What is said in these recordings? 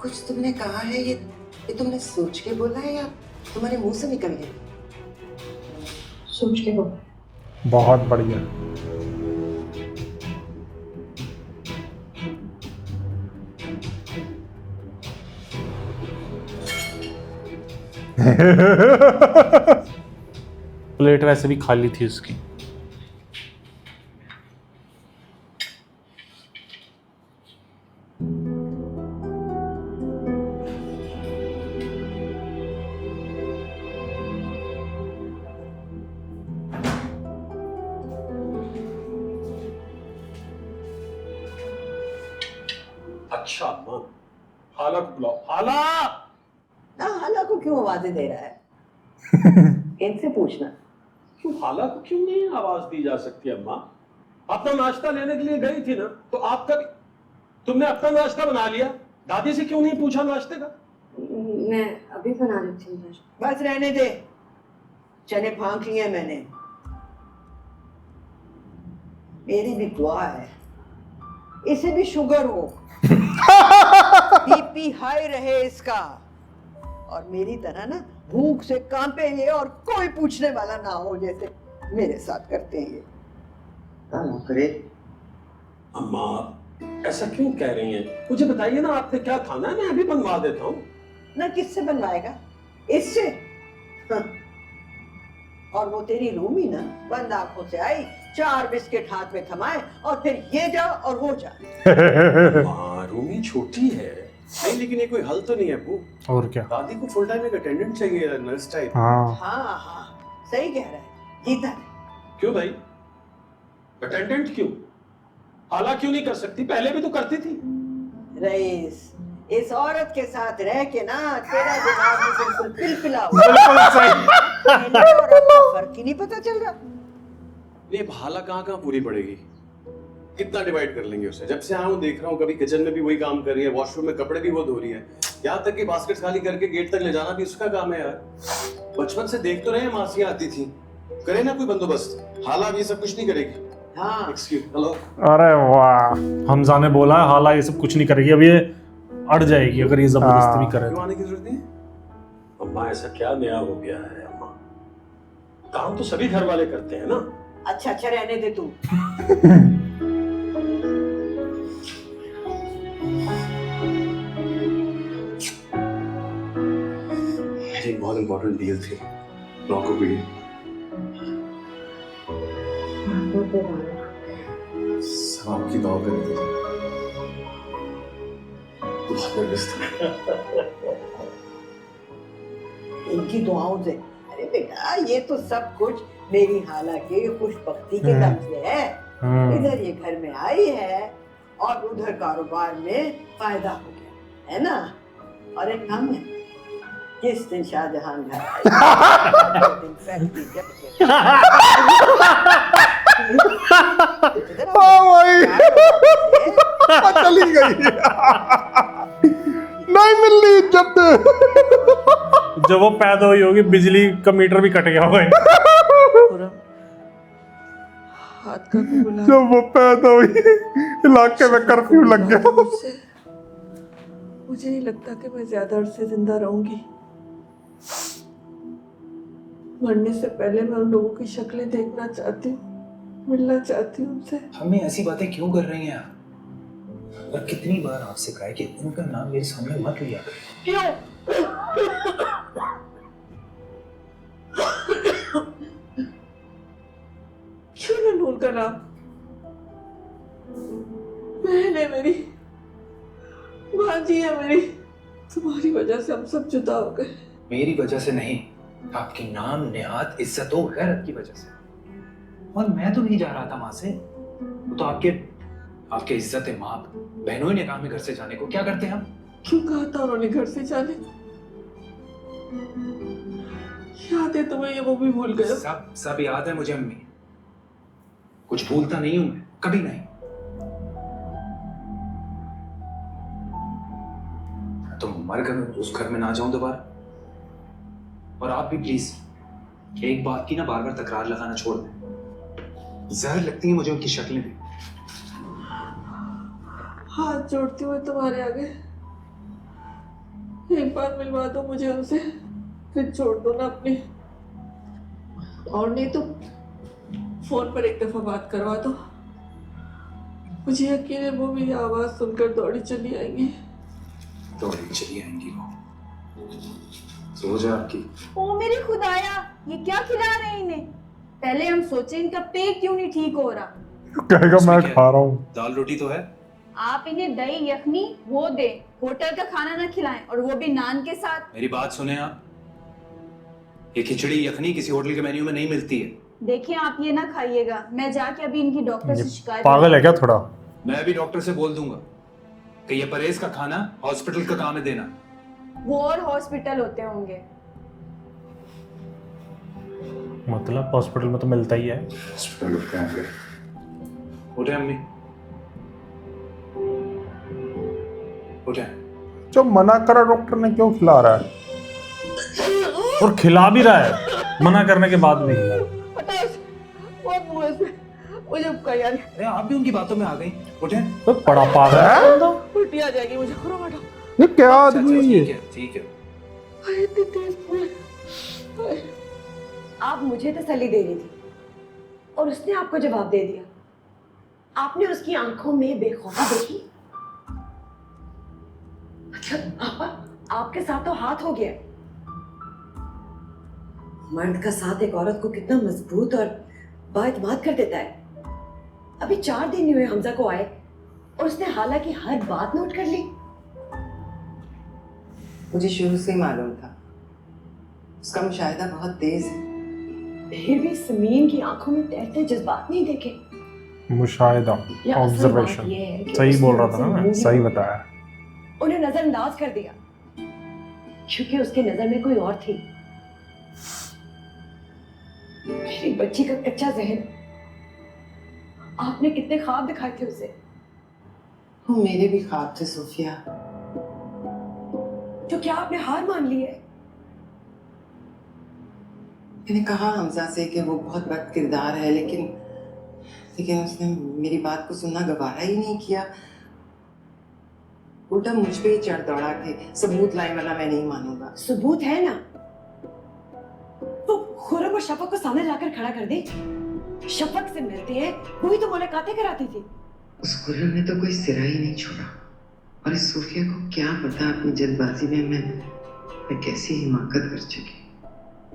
कुछ तुमने कहा है ये तुमने सोच के बोला है या तुम्हारे मुंह से निकल गया? सोच के बोला। बहुत बढ़िया। प्लेट वैसे भी खाली थी उसकी। अच्छा अम्मा, हाला को बुलाओ। हाला! ना हाला को क्यों आवाजें दे रहा है? इनसे पूछना। क्यों हाला को क्यों नहीं आवाज दी जा सकती अम्मा? अपना नाश्ता लेने के लिए गई थी ना, तो आपका भी तुमने अपना नाश्ता बना लिया, दादी से क्यों नहीं पूछा नाश्ते का? मैं अभी बना देती हूँ। बस रहने दे, चने फांक लिए मैंने। मेरी भी दुआ है इसे भी शुगर हो, बीपी हाई रहे इसका, और मेरी तरह ना भूख से कांपे ये और कोई पूछने वाला ना हो जैसे मेरे साथ करते हैं ये। करे अम्मा ऐसा क्यों कह रही हैं? मुझे बताइए ना, आपने क्या खाना है, मैं अभी बनवा देता हूँ। ना किससे बनवाएगा? इससे? हाँ। और वो तेरी रूमी ना बंद आंखों से आई, 4 बिस्किट हाथ में थमाए और फिर ये जा और वो जा। हाँ, रूमी छोटी है। नहीं, लेकिन ये कोई हल तो नहीं है अब्बू। और क्या। दादी को फुल टाइम एक अटेंडेंट चाहिए, नर्स टाइप। हाँ हाँ हाँ सही कह रहा है, जीता है। क्यों भाई, अटेंडेंट क्यों? हाला क्यों नहीं कर सकती? पहले भी तो करती थी। रईस, इस औरत के साथ रह के ना तेरा दिमाग में बिल्कुल पिलपिला हुआ। बिल्कुल सही। पहले और अब का फर्क ही नहीं पता चल रहा। ये भाला कहाँ पूरी पड़ेगी? कितना डिवाइड कर लेंगे उसे? जब से आऊँ देख रहा हूँ, कभी किचन में भी वही काम कर रही है, वॉशरूम में कपड़े भी वो धो रही है, यहाँ तक कि बास्केट खाली करके गेट तक ले जाना भी उसका काम है यार। बचपन से देख तो रहे हैं, मासियाँ आती थी, करे ना कोई बंदोबस्त। हाला भी ये सब कुछ नहीं करेगी। हाँ एक्सक्यूज, हेलो। अरे वाह, हमजा ने बोला है हाला ये सब कुछ नहीं करेगी, अब ये अड़ जाएगी अगर ये जबरदस्ती भी करे क्यों तो। आने की जरूरत नहीं है? अम्मा ऐसा क्या नया हो गया है अम्मा? काम तो सभी घर वाले करते हैं ना। अच्छा अच्छा रहने दे तू। एक बहुत इंपॉर्टेंट डील थी, नौकरी भी सब आपकी दुआ कर रही थी। बहुत नर्वस था। इनकी दुआओं से। अरे बेटा ये तो सब कुछ मेरी हाला के खुशबख्ती के दम से है। इधर ये घर में आई है और उधर कारोबार में फायदा हो गया है ना। और एक काम है, किस दिन शाहजहां घर आए उस दिन फैक्ट्री जब के चली गई। नहीं मिल रही इज्जत। जब वो पैदा हुई होगी बिजली का मीटर भी कट गया होगा। हाथ का भी बुला। जब वो पैदा हुई इलाके में कर्फ्यू लग गया। मुझे नहीं लगता कि मैं ज्यादा अरसे जिंदा रहूंगी। मरने से पहले मैं उन लोगों की शक्लें देखना चाहती हूँ, मिलना चाहती हूँ उनसे। हमें ऐसी बातें क्यों कर रही हैं आप? और कितनी बार आपसे कहा है कि उनका नाम मेरे सामने मत लिया करें। क्यों ना लूं उनका नाम? बहन है मेरी, भांजी है मेरी। तुम्हारी वजह से हम सब जुदा हो गए। मेरी वजह से नहीं, आपकी नाम नेहात इज्जत और गैरत की वजह से। और मैं तो नहीं जा रहा था वहां से, वो तो आपके इज्जत माँ बहनों ही ने कहा हमें घर से जाने को। क्या करते हम? क्यों कहा था उन्होंने घर से जाने को? याद है तुम्हें? ये वो भी भूल गए। सब याद है मुझे अम्मी, कुछ भूलता नहीं हूं मैं, कभी नहीं। तो मर कर उस घर में ना जाऊं दोबारा। और आप भी प्लीज एक बात की ना बार बार तकरार लगाना छोड़ दें। जहर लगती है मुझे उनकी शक्लें भी। हाथ जोड़ती हुए तुम्हारे आगे एक बार मिलवा दो मुझे उनसे, फिर छोड़ दो ना अपनी, और नहीं तो फोन पर एक दफा बात करवा दो। मुझे यकीन है वो मेरी आवाज सुनकर दौड़ी चली आएंगी। दौड़ी चली आएंगी वो। सोच है आपकी। ओ मेरी खुदाया, ये क्या खिला रहे हैं इन्हें? पहले हम सोचे इनका पेट क्यों नहीं ठीक हो रहा। कहेगा मैं खा रहा हूँ। दाल रोटी तो है। आप इन्हें दही यखनी वो दे, होटल का खाना ना खिलाएं, और वो भी नान के साथ। मेरी बात सुने आप, ये खिचड़ी यखनी किसी होटल के मेन्यू में नहीं मिलती है। देखिए आप ये ना खाइएगा, मैं जाके अभी इनकी डॉक्टर से शिकायत। पागल है क्या थोड़ा? मैं भी डॉक्टर से बोल दूंगा कि ये परहेज का खाना हॉस्पिटल का काम है देना। वो और हॉस्पिटल होते होंगे। मतलब हॉस्पिटल में तो मिलता ही है। हॉस्पिटल उठ के उठे अम्मी, उठे। जो मना करा डॉक्टर ने क्यों खिला रहा है? और खिला भी रहा है, मना करने के बाद भी खिला। बहुत मुंह से मुझे यार, अरे आप भी उनकी बातों में आ गई। उठे। तो बड़ा पागल है। उल्टी आ जाएगी मुझे, खरो बैठो। ये क्या आदमी है ये? ठीक है। हाय इतनी तेज फूल। हाय। आप मुझे तसल्ली दे रही थी और उसने आपको जवाब दे दिया। आपने उसकी आंखों में बेखौफी देखी। मतलब आपके साथ तो हाथ हो गया। मर्द का साथ एक औरत को कितना मजबूत और बाएतमाद कर देता है। अभी 4 दिन ही हुए हमजा को आए और उसने हालांकि हर बात नोट कर ली। मुझे शुरू से ही मालूम था, उसका मुशाहिदा बहुत तेज है। फिर भी समीन की आंखों में तैरते जज्बात नहीं देखे। मुशाहिदा, या असल बात ऑब्जर्वेशन। यह है कि सही बोल रहा था उसने ना मैं, मुझे सही बताया। उन्हें नजरअंदाज कर दिया क्योंकि उसके नजर में कोई और थी। मेरी बच्ची का कच्चा जहन। आपने कितने ख्वाब दिखाए थे उसे। वो मेरे भी ख्वाब थे सोफिया। तो क्या आपने हार मान ली है? मैंने कहा हमजा से कि वो बहुत बद किरदार है, लेकिन उसने मेरी बात को सुनना गवारा ही नहीं किया। उल्टा मुझ पे ही चढ़ दौड़ा के सबूत लाए, वाला मैं नहीं मानूंगा। सबूत है ना, तो खुरम और शफक को सामने लाकर खड़ा कर दे। शफक से मिलती है, वही तो मुलाकातें कराती थी। उस खुर्रम ने तो कोई सिरा ही नहीं छोड़ा, और इस सोफिया को क्या पता अपनी जल्दबाजी में मैं कैसी हिमाकत कर चुकी।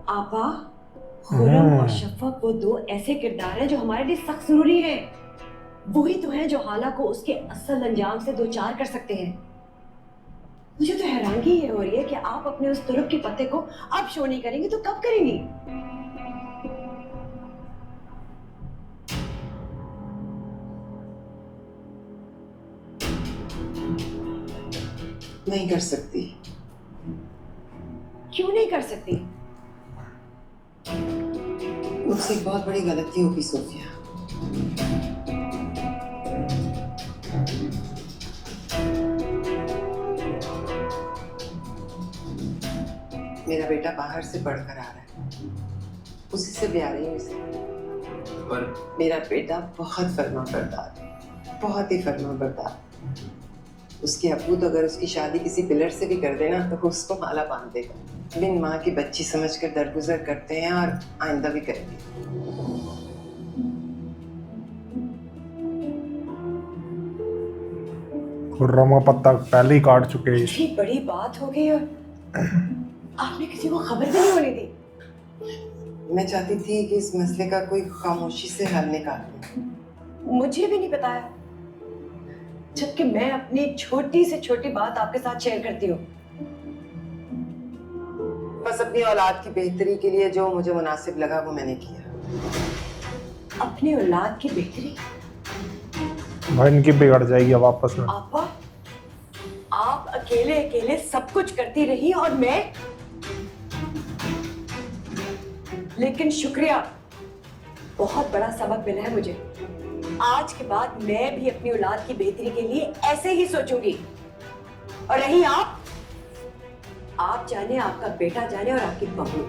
आपा, खुरम और शफक वो 2 ऐसे किरदार हैं जो हमारे लिए सख्त जरूरी हैं। वही तो हैं जो हाला को उसके असल अंजाम से 2-4 कर सकते हैं। मुझे तो हैरानगी ये हो रही है कि आप अपने उस तुरुप के पत्ते को अब शो नहीं करेंगे तो कब करेंगी? नहीं कर सकती। क्यों नहीं कर सकती? मुझसे एक बहुत बड़ी गलती होगी सोफिया। मेरा बेटा बाहर से पढ़कर आ रहा है, उसी से ब्याह रही हूँ इसे। पर मेरा बेटा बहुत फर्माबरदार है, बहुत ही फर्माबरदार। उसके अब्बू तो अगर उसकी शादी किसी पिलर से भी कर देना तो उसको माला बांध देगा। बिन माँ की बच्ची समझकर दरगुजर करते हैं और आइंदा भी करेंगे। खुर्रमा पत्ता पहले ही काट चुके हैं। इतनी बड़ी बात हो गई और आपने किसी को खबर भी नहीं होने दी। मैं चाहती थी कि इस मसले का कोई खामोशी से हल निकाल दे। मुझे भी नहीं बताया, जबकि मैं अपनी छोटी से छोटी बात आपके साथ शेयर करती हूँ। बस अपनी औलाद की बेहतरी के लिए जो मुझे मुनासिब लगा वो मैंने किया। अपनी औलाद की बेहतरी? भाई इनकी बिगड़ जाएगी अब आपस में। आपा, आप अकेले अकेले सब कुछ करती रही और मैं। लेकिन शुक्रिया, बहुत बड़ा सबक मिला है मुझे। आज के बाद मैं भी अपनी औलाद की बेहतरी के लिए ऐसे ही सोचूंगी। और रही आप जाने, आपका बेटा जाने और आपकी बहू।